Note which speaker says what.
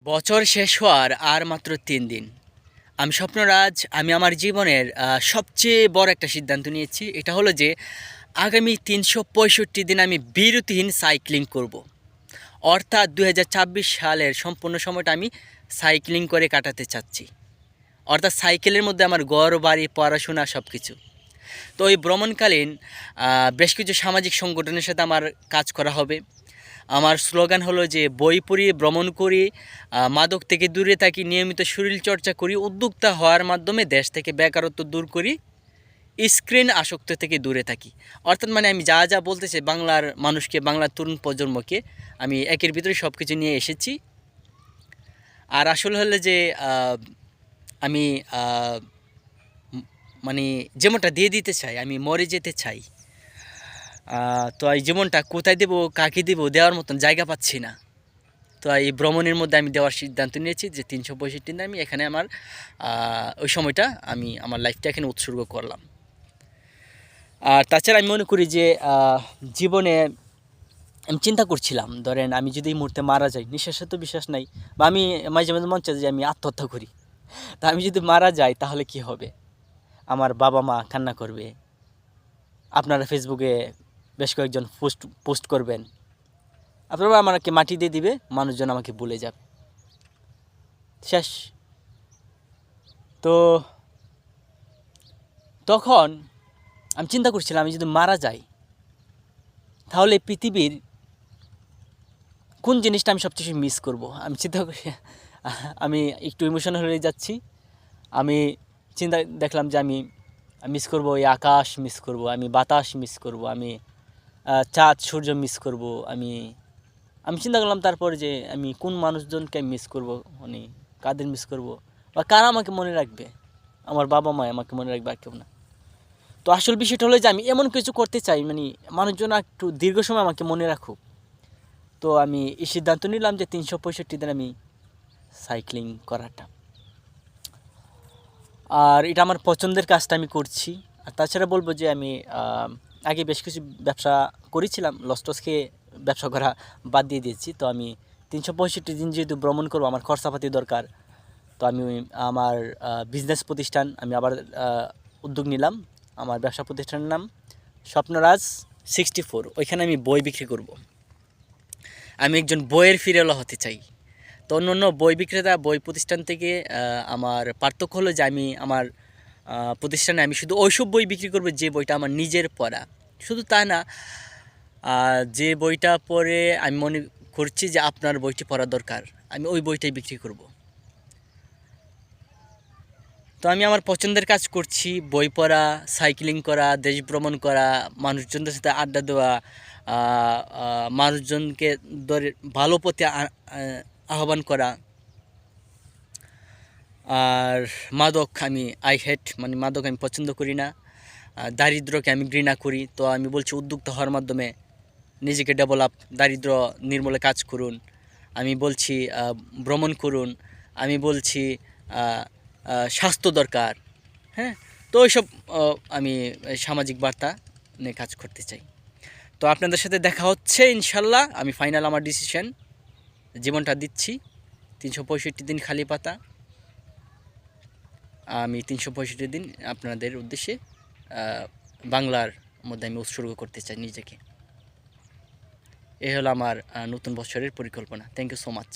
Speaker 1: বছর শেষ হওয়ার আর মাত্র ৩ দিন। আমি স্বপ্নরাজ, আমি আমার জীবনের সবচেয়ে বড় একটা সিদ্ধান্ত নিয়েছি। এটা হলো যে আগামী ৩৬৫ দিন আমি বিরতিহীন সাইক্লিং করব। অর্থাৎ ২০২৬ সালের সম্পূর্ণ সময়টা আমি সাইক্লিং করে কাটাতে চাচ্ছি। অর্থাৎ সাইকেলের মধ্যে আমার ঘর বাড়ি পড়াশোনা সব কিছু। তো এই ভ্রমণকালীন বেশ কিছু সামাজিক সংগঠনের সাথে আমার কাজ করা হবে। আমার স্লোগান হলো যে বই পড়ি, ভ্রমণ করি, মাদক থেকে দূরে থাকি, নিয়মিত শরীরচর্চা করি, উদ্যোক্তা হওয়ার মাধ্যমে দেশ থেকে বেকারত্ব দূর করি, স্ক্রিন আসক্ত থেকে দূরে থাকি। অর্থাৎ মানে আমি যা যা বলতে চাই বাংলার মানুষকে, বাংলার তরুণ প্রজন্মকে আমি একের ভিতরে সব কিছু নিয়ে এসেছি। আর আসলে হলো যে আমি মানে যেমনটা দিয়ে দিতে চাই, আমি মরে যেতে চাই। তো এই জীবনটা কোথায় দেবো, কাকে দেবো, দেওয়ার মতন জায়গা পাচ্ছি না। তো এই ভ্রমণের মধ্যে আমি দেওয়ার সিদ্ধান্ত নিয়েছি যে ৩৬৫ দিন আমি এখানে আমার ওই সময়টা আমি আমার লাইফটা এখানে উৎসর্গ করলাম। আর তাছাড়া আমি মনে করি যে জীবনে আমি চিন্তা করছিলাম, ধরেন আমি যদি এই মুহূর্তে মারা যাই, নিঃশ্বাসে তো বিশ্বাস নাই, বা আমি মাঝে মাঝে মন চাই যে আমি আত্মহত্যা করি। তা আমি যদি মারা যাই তাহলে কি হবে? আমার বাবা মা কান্না করবে, আপনারা ফেসবুকে বেশ কয়েকজন পোস্ট করবেন, আপনারা আমাকে মাটি দিয়ে দিবে, মানুষজন আমাকে ভুলে যাবে, শেষ। তো তখন আমি চিন্তা করছিলাম আমি যদি মারা যাই তাহলে পৃথিবীর কোন জিনিসটা আমি সবচেয়ে মিস করব। আমি চিন্তা করি, আমি একটু ইমোশনাল হয়ে যাচ্ছি। আমি দেখলাম যে আমি মিস করব এই আকাশ, মিস করব আমি বাতাস, মিস করব আমি চাঁদ সূর্য মিস করব। আমি চিন্তা করলাম তারপরে যে আমি কোন মানুষজনকে মিস করব, মানে কাদের মিস করব, বা কারা আমাকে মনে রাখবে। আমার বাবা মা আমাকে মনে রাখবে, আর কেউ না। তো আসল বিষয়টা হলো যে আমি এমন কিছু করতে চাই মানে মানুষজন একটু দীর্ঘ সময় আমাকে মনে রাখুক। তো আমি এই সিদ্ধান্ত নিলাম যে ৩৬৫ দিন আমি সাইক্লিং করাটা। আর এটা আমার পছন্দের কাজটা আমি করছি। আর তাছাড়া বলবো যে আমি আগে বেশ কিছু ব্যবসা করেছিলাম, লস খেয়ে ব্যবসা করা বাদ দিয়ে দিয়েছি। তো আমি ৩৬৫ দিন যেহেতু ভ্রমণ করবো, আমার খরচাপাতি দরকার। তো আমি আমার বিজনেস প্রতিষ্ঠান আমি আবার উদ্যোগ নিলাম। আমার ব্যবসা প্রতিষ্ঠানের নাম স্বপ্নরাজ 64। ওইখানে আমি বই বিক্রি করব। আমি একজন বইয়ের ফিরেওয়ালা হতে চাই। তো অন্য বই বিক্রেতা, বই প্রতিষ্ঠান থেকে আমার পার্থক্য হলো যে আমি আমার প্রতিষ্ঠানে আমি শুধু ওইসব বই বিক্রি করব যে বইটা আমার নিজের পড়া। শুধু তা না, যে বইটা পড়ে আমি মনে করছি যে আপনার বইটি পড়া দরকার, আমি ওই বইটাই বিক্রি করব। তো আমি আমার পছন্দের কাজ করছি, বই পড়া, সাইক্লিং করা, দেশ ভ্রমণ করা, মানুষজনদের সাথে আড্ডা দেওয়া, মানুষজনকে ধরে ভালো পথে আহ্বান করা। আর মাদক আই হেট, মানে মাদক আমি পছন্দ করি না। দারিদ্রকে আমি ঘৃণা করি। তো আমি বলছি উদ্যোক্তা হওয়ার মাধ্যমে নিজেকে ডেভেলপ, দারিদ্র নির্মূলে কাজ করুন। আমি বলছি ভ্রমণ করুন। আমি বলছি স্বাস্থ্য দরকার। হ্যাঁ, তো ওইসব আমি সামাজিক বার্তা নিয়ে কাজ করতে চাই। তো আপনাদের সাথে দেখা হচ্ছে ইনশাল্লাহ। আমি ফাইনাল আমার ডিসিশন, জীবনটা দিচ্ছি। ৩৬৫ দিন খালি পাতা, আমি ৩৬৫ দিন আপনাদের উদ্দেশ্যে বাংলার মধ্যে আমি উৎসর্গ করতে চাই নিজেকে। এ হলো আমার নতুন বছরের পরিকল্পনা। Thank you so much.